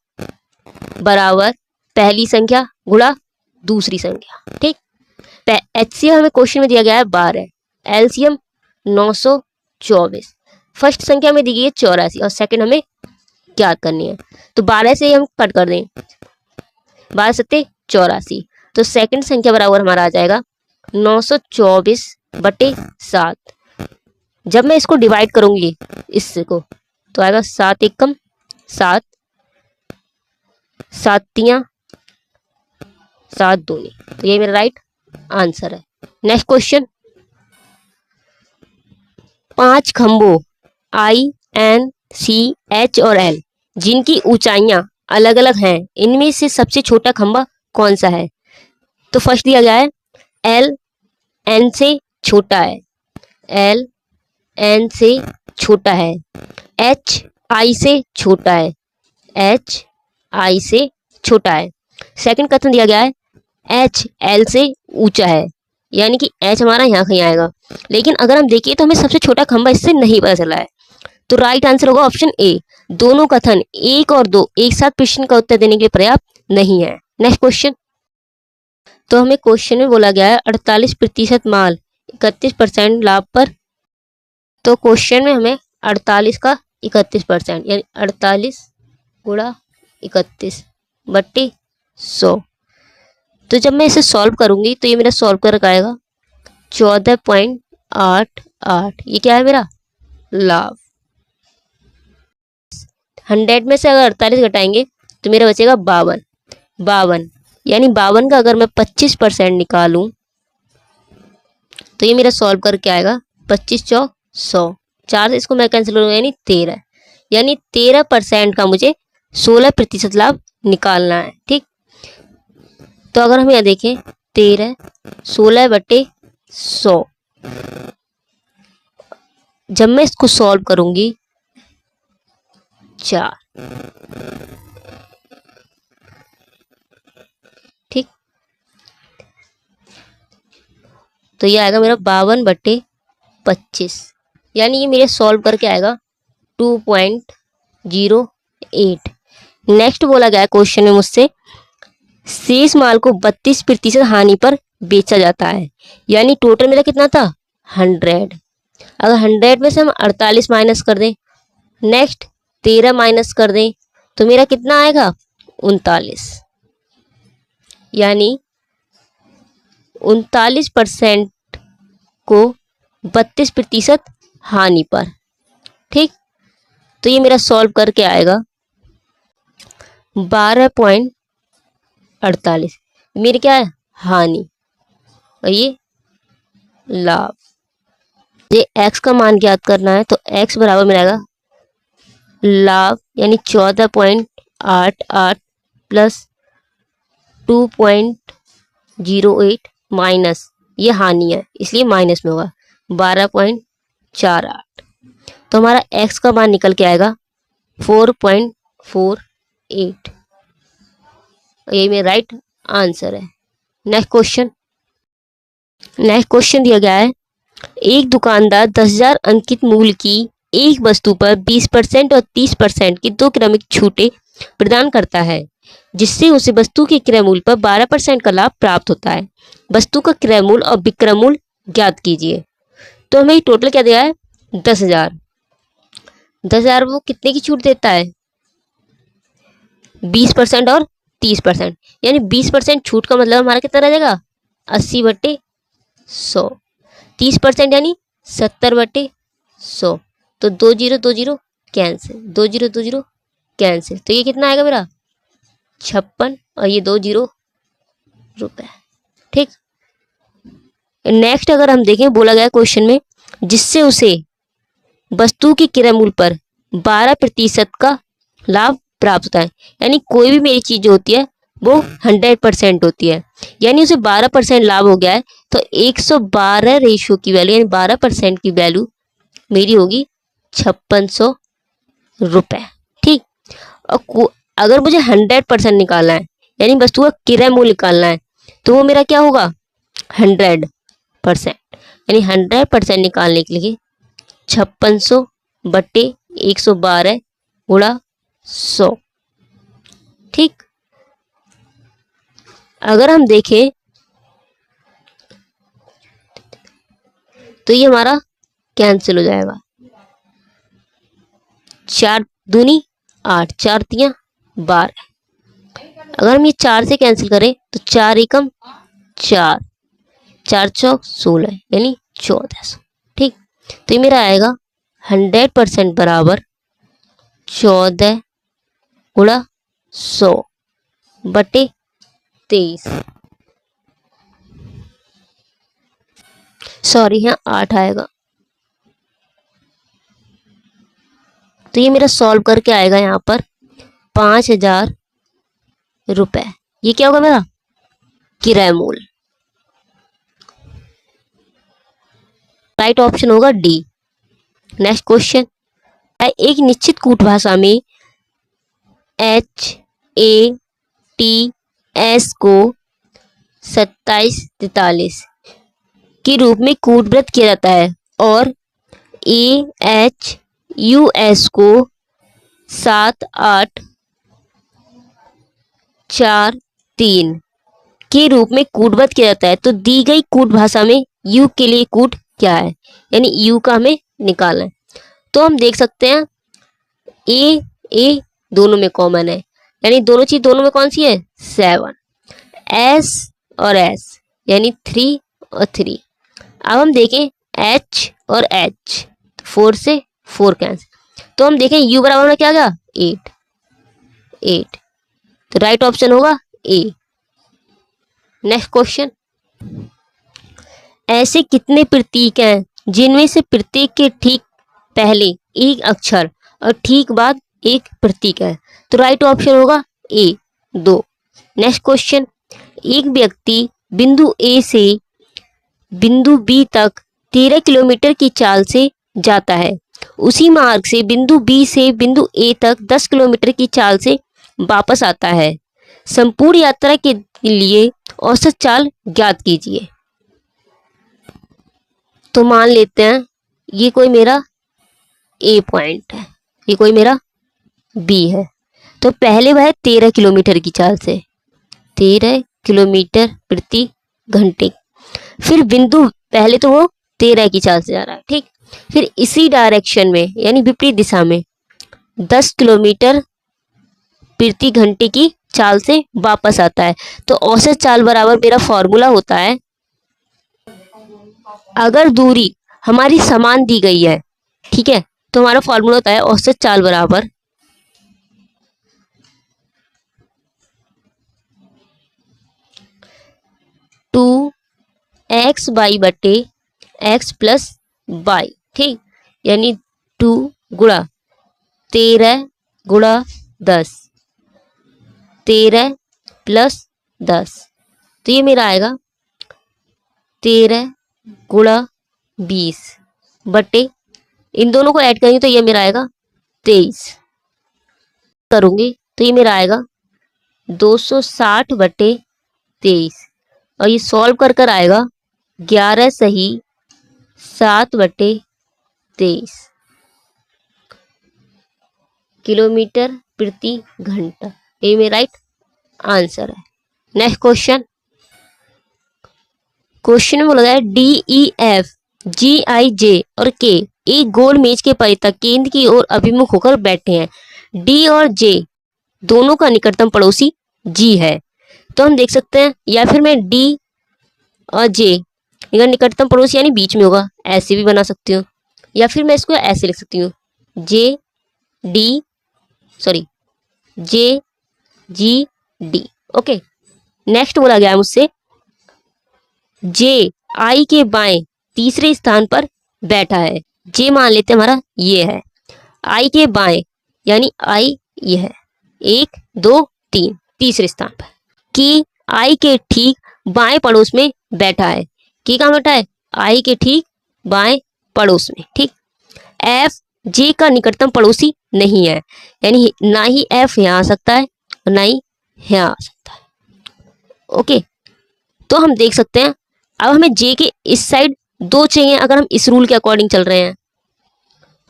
बराबर पहली संख्या गुणा दूसरी संख्या, ठीक। HCF हमें क्वेश्चन में दिया गया है 12, LCM 924, फर्स्ट संख्या में दी गई है 84 और सेकंड हमें ज्ञात करनी है। तो 12 से हम कट कर दें, 12 सत्ते 84, तो सेकंड संख्या बराबर हमारा आ जाएगा 924/7। जब मैं इसको डिवाइड करूंगी इसको, तो आएगा 7 एकम 7, 7 तियां 7 दूनी, तो ये मेरा राइट आंसर है। नेक्स्ट क्वेश्चन, 5 खंभों INCH और L जिनकी ऊंचाइयां अलग अलग हैं, इनमें से सबसे छोटा खंभा कौन सा है? तो फर्स्ट दिया गया है L N से छोटा है, L N से छोटा है, H I से छोटा है, H I से छोटा है। सेकंड कथन दिया गया है H L से ऊंचा है, यानी कि H हमारा यहाँ कहीं आएगा, लेकिन अगर हम देखिए तो हमें सबसे छोटा खंभा इससे नहीं पता चला है। तो राइट आंसर होगा ऑप्शन ए। दोनों कथन 1 और 2 एक साथ प्रश्न का उत्तर देने के लिए पर्याप्त नहीं है। नेक्स्ट क्वेश्चन, तो हमें क्वेश्चन में बोला गया है 48% माल 31% लाभ पर। तो क्वेश्चन में हमें 48 का 31% यानी 48 गुणा 31/100। तो जब मैं इसे सॉल्व करूंगी तो ये मेरा सॉल्व कर आएगा 14.88। ये क्या है मेरा? लाभ। 100 में से अगर 48 घटाएंगे तो मेरा बचेगा 52, यानी 52 का अगर मैं 25% निकालूं तो ये मेरा सॉल्व करके आएगा 25 चौक 100, 4 से इसको मैं कैंसिल करूंगा यानी 13, यानी 13% का मुझे 16% लाभ निकालना है, ठीक। तो अगर हम यहाँ देखें 13 16/100, जब मैं इसको सॉल्व करूंगी 4, ठीक। तो ये आएगा मेरा 52/25, यानी ये मेरे सॉल्व करके आएगा 2.08। नेक्स्ट बोला गया क्वेश्चन में मुझसे शेष माल को 32% हानि पर बेचा जाता है, यानी टोटल मेरा कितना था 100। अगर 100 में से हम 48 माइनस कर दें, नेक्स्ट 13 माइनस कर दें, तो मेरा कितना आएगा 39, यानी 39% को 32% हानि पर, ठीक। तो ये मेरा सॉल्व करके आएगा 12.48। मेरी क्या है? हानि, और ये लाभ। ये x का मान ज्ञात करना है, तो x बराबर में आएगा लाभ यानी 14.88 प्लस 2.08 माइनस ये हानि है इसलिए माइनस में होगा 12.48। तो हमारा x का मान निकल के आएगा 4.48। ये मेरा राइट आंसर है। नेक्स्ट क्वेश्चन दिया गया है एक दुकानदार 10,000 अंकित मूल्य की एक वस्तु पर 20% और 30% की 2 क्रमिक छूटें प्रदान करता है, जिससे उसे वस्तु के क्रय मूल्य पर 12% का लाभ प्राप्त होता है। वस्तु का क्रय मूल्य और विक्रय मूल्य ज्ञात कीजिए। तो हमें टोटल क्या दिया है? 10,000। 10,000 वो कितने की छूट देता है? 20% और 30%, यानी 20% छूट का मतलब हमारा कितना रह जाएगा 80/100। 30% यानी 70/100। तो 20 कैंसिल, 20 कैंसिल, तो ये कितना आएगा मेरा 56 और ये 20 रुपए। ठीक। नेक्स्ट अगर हम देखें, बोला गया क्वेश्चन में जिससे उसे वस्तु के क्रय मूल्य पर 12% का लाभ प्राप्त होता है। यानी कोई भी मेरी चीज जो होती है वो 100% होती है, यानी उसे 12% लाभ हो गया है, तो 112 रेशियो की वैल्यू यानी 12% की वैल्यू मेरी होगी 5600 रुपए। ठीक। और अगर मुझे 100% निकालना है यानी वस्तु का क्रय मूल्य निकालना है तो वो मेरा क्या होगा 100%। यानी 100% निकालने के लिए 5600/112 गुणा 100। ठीक। अगर हम देखें तो ये हमारा कैंसिल हो जाएगा, 4 दूनी 8, 4 तियां 12। अगर हम ये 4 से कैंसिल करें तो 4 एकम 4, 4 चौक 16 यानी 1400। ठीक। तो ये मेरा आएगा 100% बराबर 14 गुणा 100/23। सॉरी, यहाँ 8 आएगा। तो ये मेरा सॉल्व करके आएगा यहाँ पर 5000 रुपए। ये क्या होगा मेरा किराया मूल्य। राइट ऑप्शन होगा डी। नेक्स्ट क्वेश्चन, एक निश्चित कूट भाषा में HATS को 2743 के रूप में कूटवृत्त किया जाता है और AHUS को 7843 के रूप में कूटवृत्त किया जाता है। तो दी गई कूट भाषा में यू के लिए कूट क्या है, यानी यू का हमें निकालना है। तो हम देख सकते हैं ए दोनों में कॉमन है, यानी दोनों चीज दोनों में कौन सी है 7, एस और एस यानी 3 और 3। अब हम देखें एच और एच, 4 से 4 कैंसिल, तो हम देखें यू बराबर में क्या गया 8। तो राइट ऑप्शन होगा ए। नेक्स्ट क्वेश्चन, ऐसे कितने प्रतीक हैं जिनमें से प्रत्येक के ठीक पहले एक अक्षर और ठीक बाद एक प्रतीक है। तो राइट ऑप्शन होगा ए 2। नेक्स्ट क्वेश्चन, एक व्यक्ति बिंदु ए से बिंदु बी तक 13 किलोमीटर की चाल से जाता है, उसी मार्ग से बिंदु बी से बिंदु ए तक 10 किलोमीटर की चाल से वापस आता है। संपूर्ण यात्रा के लिए औसत चाल ज्ञात कीजिए। तो मान लेते हैं ये कोई मेरा ए पॉइंट है, ये कोई मेरा बी है। तो पहले वह 13 किलोमीटर की चाल से 13 किलोमीटर प्रति घंटे, फिर बिंदु पहले तो वो 13 की चाल से जा रहा है। ठीक। फिर इसी डायरेक्शन में यानी विपरीत दिशा में 10 किलोमीटर प्रति घंटे की चाल से वापस आता है। तो औसत चाल बराबर मेरा फॉर्मूला होता है, अगर दूरी हमारी समान दी गई है, ठीक है, तो हमारा फॉर्मूला होता है औसत चाल बराबर 2x/x + y। ठीक। यानी 2 गुणा 13 गुणा 10, 13 + 10, तो ये मेरा आएगा 13 गुणा 20 बटे, इन दोनों को ऐड करेंगे तो ये मेरा आएगा 23 करूंगी तो ये मेरा आएगा 260/23 और ये सॉल्व कर आएगा 11 सही 7/23 किलोमीटर प्रति घंटा। ये मेरा राइट आंसर है। नेक्स्ट क्वेश्चन, क्वेश्चन में बोला गया DEF GIJ और K एक गोल मेज के परितः केंद्र की ओर अभिमुख होकर बैठे हैं। D और J दोनों का निकटतम पड़ोसी G है। तो हम देख सकते हैं, या फिर मैं D और J अगर निकटतम पड़ोसी यानी बीच में होगा, ऐसे भी बना सकती हूँ, या फिर मैं इसको ऐसे लिख सकती हूँ, जे जी डी। ओके, नेक्स्ट बोला गया है मुझसे, जे आई के बाएं तीसरे स्थान पर बैठा है। जे मान लेते हैं हमारा ये है, आई के बाएं यानी आई ये है, 1 2 3 तीसरे स्थान पर, कि आई के ठीक बाएं पड़ोस में बैठा है। कि कहाँ बैठा है? आई के ठीक बाएं पड़ोस में। ठीक, एफ जे का निकटतम पड़ोसी नहीं है, यानी ना ही एफ यहाँ आ सकता है और ना ही यहाँ आ सकता है। ओके, तो हम देख सकते हैं अब हमें जे के इस साइड 2 चाहिए। अगर हम इस रूल के अकॉर्डिंग चल रहे हैं,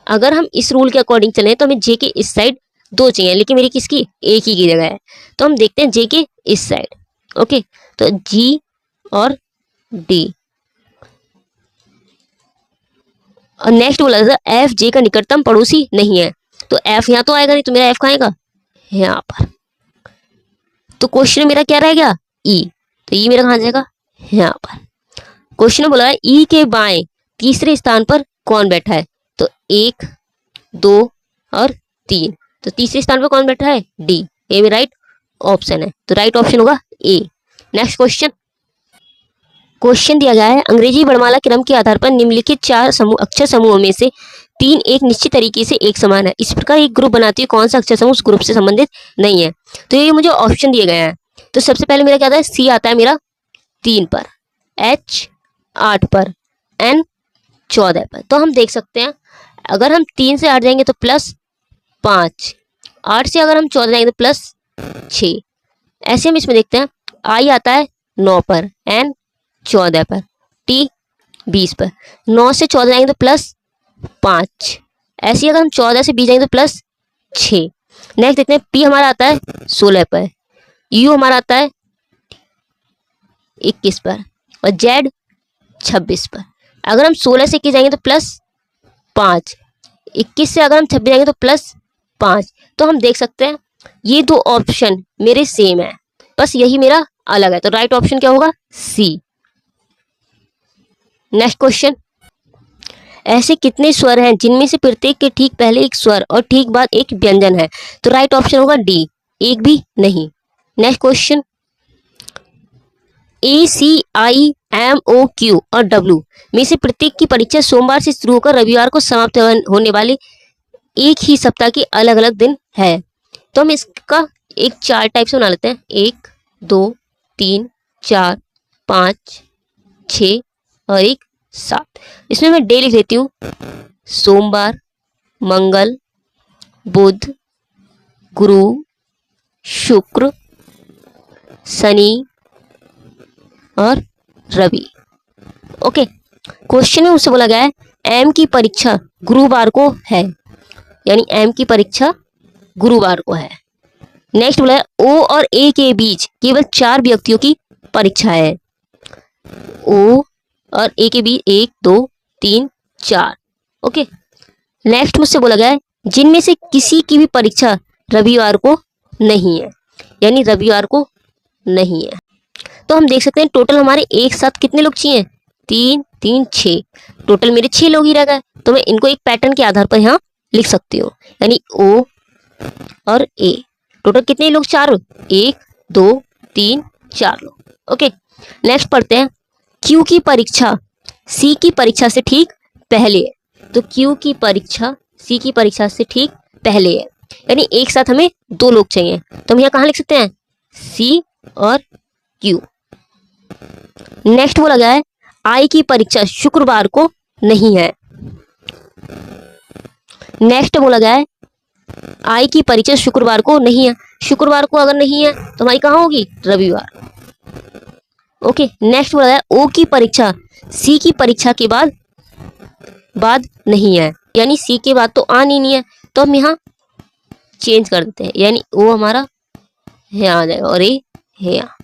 अगर हम इस रूल के अकॉर्डिंग चले तो हमें जे के इस साइड 2 चाहिए, लेकिन मेरी किसकी? एक ही की जगह है। तो हम देखते हैं जे के इस साइड। ओके, तो जी और डी। और नेक्स्ट बोला था एफ जे का निकटतम पड़ोसी नहीं है, तो एफ यहाँ तो आएगा नहीं, तो मेरा एफ कहाँ आएगा? यहाँ पर। तो क्वेश्चन मेरा क्या रह गया? ई। तो ई मेरा कहाँ जाएगा? यहाँ पर। क्वेश्चन बोला है ई के बाएं तीसरे स्थान पर कौन बैठा है? तो 1 2 और 3, तो तीसरे स्थान पर कौन बैठा है? डी। ए में राइट ऑप्शन है, तो राइट ऑप्शन होगा ए। नेक्स्ट क्वेश्चन दिया गया है, अंग्रेजी वर्णमाला क्रम के आधार पर निम्नलिखित 4 समूह अक्षर समूहों में से 3 एक निश्चित तरीके से एक समान है। इस प्रकार एक ग्रुप बनाती है, कौन सा अक्षर समूह उस ग्रुप से संबंधित नहीं है? तो ये मुझे ऑप्शन दिए गए हैं। तो सबसे पहले मेरा क्या आता है? सी आता है मेरा 3 पर, एच 8 पर, एन 14 पर। तो हम देख सकते हैं अगर हम 3 से 8 जाएंगे तो +5, 8 से अगर हम 14 जाएंगे तो +6। ऐसे हम इसमें देखते हैं, आई आता है 9 पर, एन 14 पर, टी 20 पर। 9 से 14 जाएंगे तो +5। ऐसे अगर हम 14 से 20 जाएंगे तो +6। नेक्स्ट देखते हैं, पी हमारा आता है 16 पर, यू हमारा आता है 21 पर और जेड 26 पर। अगर हम 16 से 21 जाएंगे तो +5, 21 से अगर हम 26 जाएंगे तो +5। तो हम देख सकते हैं ये 2 ऑप्शन मेरे सेम है, बस यही मेरा अलग है। तो राइट ऑप्शन क्या होगा? सी। नेक्स्ट क्वेश्चन, ऐसे कितने स्वर हैं जिनमें से प्रत्येक के ठीक पहले एक स्वर और ठीक बाद एक व्यंजन है? तो राइट ऑप्शन होगा डी, एक भी नहीं। Next question, A C I M O Q और डब्ल्यू में से प्रत्येक की परीक्षा सोमवार से शुरू होकर रविवार को समाप्त होने वाले एक ही सप्ताह के अलग अलग दिन है। तो हम इसका एक 4 टाइप से बना लेते हैं, 1 2 3 4 5 6 और एक 7। इसमें मैं डे लिख देती हूँ, सोमवार, मंगल, बुध, गुरु, शुक्र, शनि और रवि। ओके, क्वेश्चन में मुझसे बोला गया है एम की परीक्षा गुरुवार को है, यानी एम की परीक्षा गुरुवार को है। नेक्स्ट बोला है ओ और ए के बीच केवल 4 व्यक्तियों की परीक्षा है। ओ और ए के बीच 1 2 3 4। ओके, नेक्स्ट मुझसे बोला गया है जिनमें से किसी की भी परीक्षा रविवार को नहीं है, यानी रविवार को नहीं है। तो हम देख सकते हैं टोटल हमारे एक साथ कितने लोग चाहिए? 3 3 6, टोटल मेरे 6 लोग ही रह गए। तो मैं इनको एक पैटर्न के आधार पर यहाँ लिख सकती हूँ, यानी ओ और ए टोटल कितने लोग? 4, 1 2 3 4 लोग। ओके, नेक्स्ट पढ़ते हैं, क्यू की परीक्षा सी की परीक्षा से ठीक पहले है। तो क्यू की परीक्षा सी की परीक्षा से ठीक पहले है, यानी एक साथ हमें 2 लोग चाहिए। तो हम यहाँ कहाँ लिख सकते हैं? सी और क्यू। नेक्स्ट बोला गया है आई की परीक्षा शुक्रवार को नहीं है। नेक्स्ट बोला गया है आई की परीक्षा शुक्रवार को नहीं है। शुक्रवार को अगर नहीं है तो हमारी कहाँ होगी? रविवार। ओके, नेक्स्ट बोला है ओ की परीक्षा सी की परीक्षा के बाद नहीं है, यानी सी के बाद तो आनी नहीं है। तो हम यहाँ चेंज कर देते हैं, यानी ओ हमारा यहाँ आ जाएगा और ए यहाँ।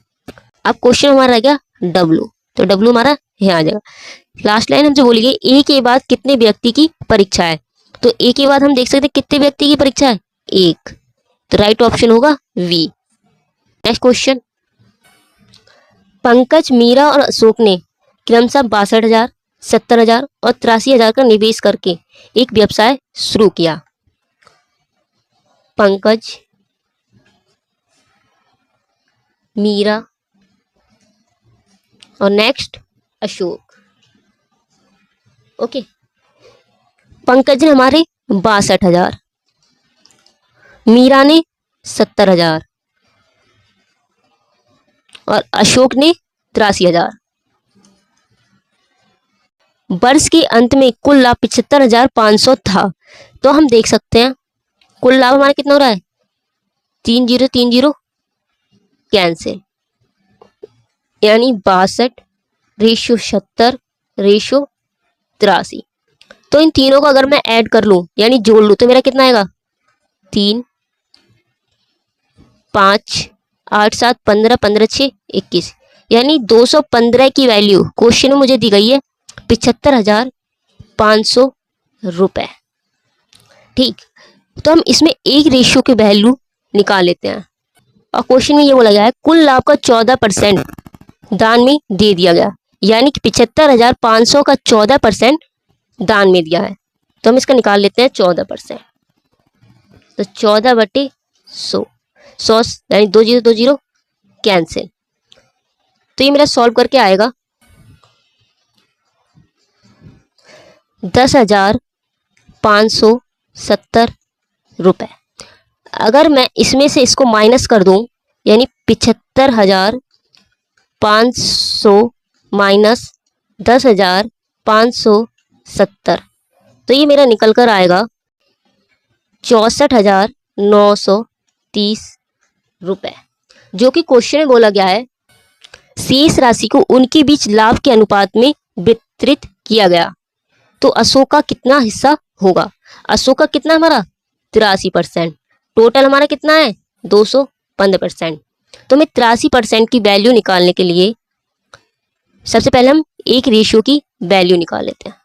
अब क्वेश्चन हमारा रह गया डब्लू, तो डब्लू हमारा यहाँ आ जाएगा। लास्ट लाइन हमसे बोली गई ए के बाद कितने व्यक्ति की परीक्षा है? तो ए के बाद हम देख सकते हैं कितने व्यक्ति की परीक्षा है? 1। तो राइट ऑप्शन होगा V. Next question, Pankaj, Meera और अशोक ने क्रमशः 62,000, 70,000 और 83,000 का निवेश करके एक व्यवसाय शुरू किया। पंकज, मीरा और नेक्स्ट अशोक। ओके, पंकज ने हमारे 62,000, मीरा ने 70,000 और अशोक ने 83,000। वर्ष के अंत में कुल लाभ 75,500 था। तो हम देख सकते हैं कुल लाभ हमारा कितना हो रहा है, 3030 कैंसिल, यानी 62/70/83। तो इन तीनों को अगर मैं ऐड कर लूं यानी जोड़ लूं तो मेरा कितना आएगा, 3 5 8 7 15 15 6 21, यानी 215 की वैल्यू क्वेश्चन में मुझे दी गई है 75,500 रुपए। ठीक, तो हम इसमें एक रेशियो की वैल्यू निकाल लेते हैं और क्वेश्चन में ये बोला गया है कुल लाभ का 14% दान में दे दिया गया, यानी कि 75,500 का 14% दान में दिया है। तो हम इसका निकाल लेते हैं 14%। तो 14/100, 100 यानी 2020 कैंसिल। तो ये मेरा सॉल्व करके आएगा 10,570 रुपए। अगर मैं इसमें से इसको माइनस कर दूं यानी 75,500 माइनस 10,570, तो ये मेरा निकल कर आएगा 64,930 रुपए, जो कि क्वेश्चन में बोला गया है शेष राशि को उनके बीच लाभ के अनुपात में वितरित किया गया। तो अशोक का कितना हिस्सा होगा, अशोक का कितना हमारा 83%, टोटल हमारा कितना है 215%। तो हमें 83% की वैल्यू निकालने के लिए सबसे पहले हम एक रेशियो की वैल्यू निकाल लेते हैं।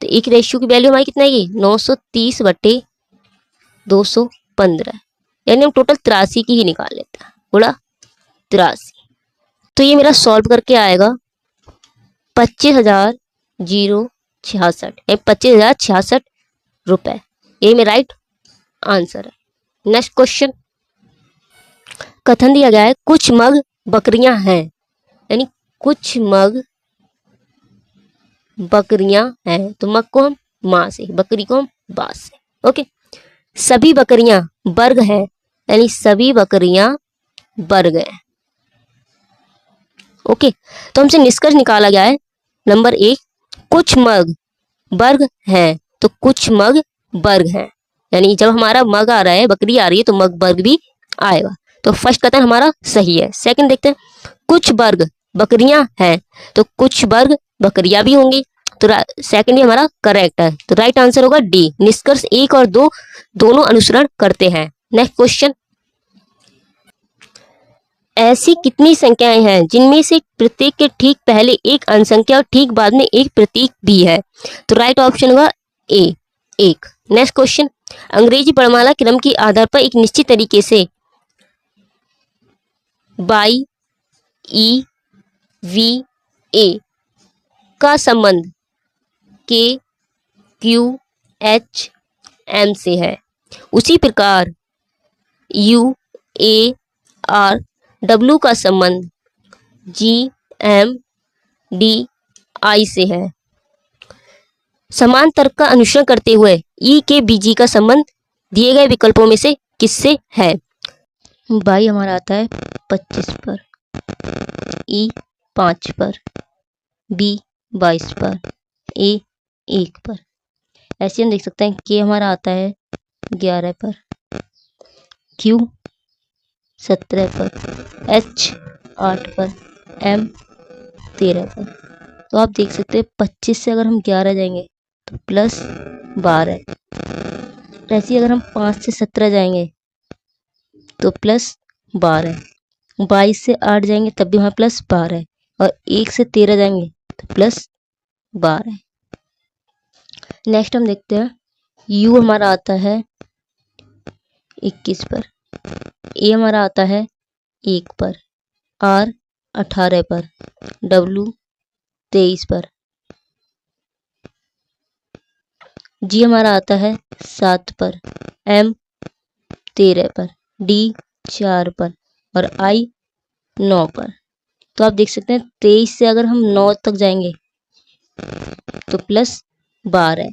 तो एक रेशियो की वैल्यू हमारी कितना है, 930/215, यानी हम टोटल 83 की ही निकाल लेते हैं, बोला 83। तो ये मेरा सॉल्व करके आएगा 25,066, 25,066 रुपए। ये मेरा राइट आंसर है। नेक्स्ट क्वेश्चन, कथन दिया गया है कुछ मग बकरियां हैं, यानी कुछ मग बकरियां हैं, तो मग को हम मां से, बकरी को हम बास से। ओके, सभी बकरियां वर्ग है, यानी सभी बकरियां वर्ग हैं। ओके, तो हमसे निष्कर्ष निकाला गया है नंबर 1, कुछ मग वर्ग हैं, तो कुछ मग वर्ग हैं, यानी जब हमारा मग आ रहा है, बकरी आ रही है, तो मग वर्ग भी आएगा। तो फर्स्ट कथन हमारा सही है। सेकंड देखते हैं, कुछ वर्ग बकरियां हैं, तो कुछ वर्ग बकरियां भी होंगी, तो सेकंड ही हमारा करेक्ट है। तो राइट आंसर होगा डी। निष्कर्ष 1 और 2 दोनों अनुसरण करते हैं। नेक्स्ट क्वेश्चन, ऐसी कितनी संख्याएं हैं जिनमें से प्रत्येक के ठीक पहले एक अंश संख्या और ठीक बाद में एक प्रतीक भी है? तो राइट ऑप्शन होगा ए, 1। नेक्स्ट क्वेश्चन, अंग्रेजी वर्णमाला क्रम के आधार पर एक निश्चित तरीके से बाई ई वी ए का संबंध के क्यू एच एम से है, उसी प्रकार यू ए आर डब्ल्यू का संबंध जी एम डी आई से है। समान तर्क का अनुसरण करते हुए ई के बीजी का संबंध दिए गए विकल्पों में से किससे है? बाई हमारा आता है 25 पर, ई 5 पर, बी 22 पर, ए 1 पर। ऐसे हम देख सकते हैं कि हमारा आता है 11 पर, क्यू 17 पर, एच 8 पर, एम 13 पर। तो आप देख सकते हैं 25 से अगर हम 11 जाएंगे तो प्लस 12, ऐसे अगर हम 5 से 17 जाएंगे तो प्लस 12, 22 से 8 जाएंगे तब भी वहाँ प्लस 12, और 1 से 13 जाएंगे तो प्लस 12। नेक्स्ट हम देखते हैं, यू हमारा आता है 21 पर, ए हमारा आता है 1 पर, आर 18 पर, डब्ल्यू 23 पर। जी हमारा आता है 7 पर, M 13 पर, D 4 पर और I 9 पर। तो आप देख सकते हैं 23 से अगर हम 9 तक जाएंगे तो प्लस 12।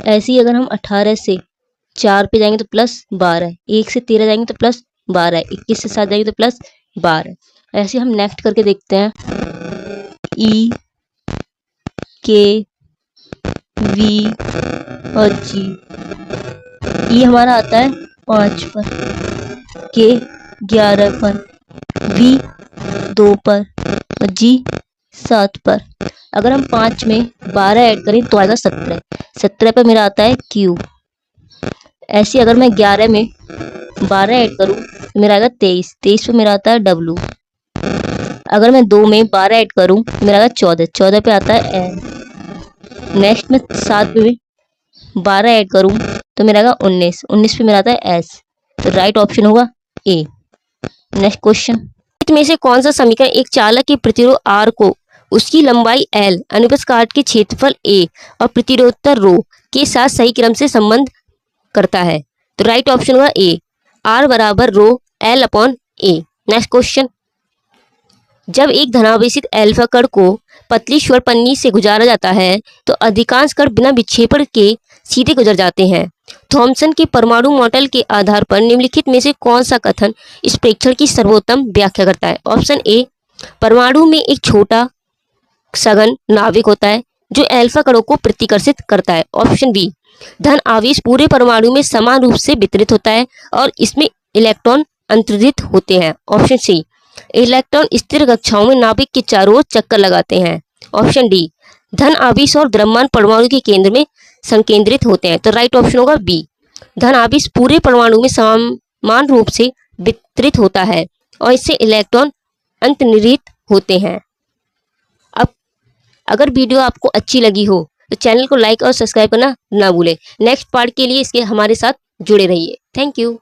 ऐसे ही अगर हम 18 से 4 पे जाएंगे तो प्लस 12, 1 से 13 जाएंगे तो प्लस 12, 21 से 7 जाएंगे तो प्लस 12। ऐसे हम नेक्स्ट करके देखते हैं। E, K, V और G। E हमारा आता है 5 पर, K 11 पर, V 2 पर और G 7 पर। अगर हम 5 में 12 ऐड करें तो आएगा 17। 17 पे मेरा आता है Q। ऐसे अगर मैं 11 में 12 ऐड करूं तो मेरा आएगा 23। 23 पे मेरा आता है W। अगर मैं 2 में 12 ऐड करूं तो मेरा आएगा 14। 14 पे आता है N। नेक्स्ट में 7 पे 12 ऐड करूं तो मेरा आएगा 19। 19 पे मेरा आता है S। तो राइट ऑप्शन होगा A। नेक्स्ट क्वेश्चन, में से कौन सा समीकरण एक चालक के प्रतिरोध R को उसकी लंबाई L, अनुप्रस्थ काट के क्षेत्रफल A और प्रतिरोधकता ρ के साथ सही क्रम से संबंध करता है? तो राइट ऑप्शन होगा A, R बराबर ρ L upon A। Next question, जब एक धनावेशित अल्फा कण को पतली स्वर पन्नी से गुजारा जाता है तो अधिकांश कण बिना विक्षेपण के सीधे गुजर जाते हैं। थॉमसन के परमाणु मॉडल के आधार पर निम्नलिखित में से कौन सा कथन इस प्रेक्षण की सर्वोत्तम व्याख्या करता है? ऑप्शन ए, परमाणु में एक छोटा सघन नाभिक होता है जो अल्फा कणों को प्रतिकर्षित करता है। ऑप्शन बी, धन आवेश पूरे परमाणु में समान रूप से वितरित होता है और इसमें इलेक्ट्रॉन अंतर्निहित होते हैं। ऑप्शन सी, इलेक्ट्रॉन स्थिर कक्षाओं में नाभिक के चारों ओर चक्कर लगाते हैं। ऑप्शन डी, धन आवेश और द्रव्यमान परमाणु के केंद्र में संकेंद्रित होते हैं। तो राइट ऑप्शन होगा बी, धन आवेश पूरे परमाणु में समान रूप से वितरित होता है और इससे इलेक्ट्रॉन अंतर्निहित होते हैं। अब अगर वीडियो आपको अच्छी लगी हो तो चैनल को लाइक और सब्सक्राइब करना ना भूलें। नेक्स्ट पार्ट के लिए इसके हमारे साथ जुड़े रहिए। Thank you.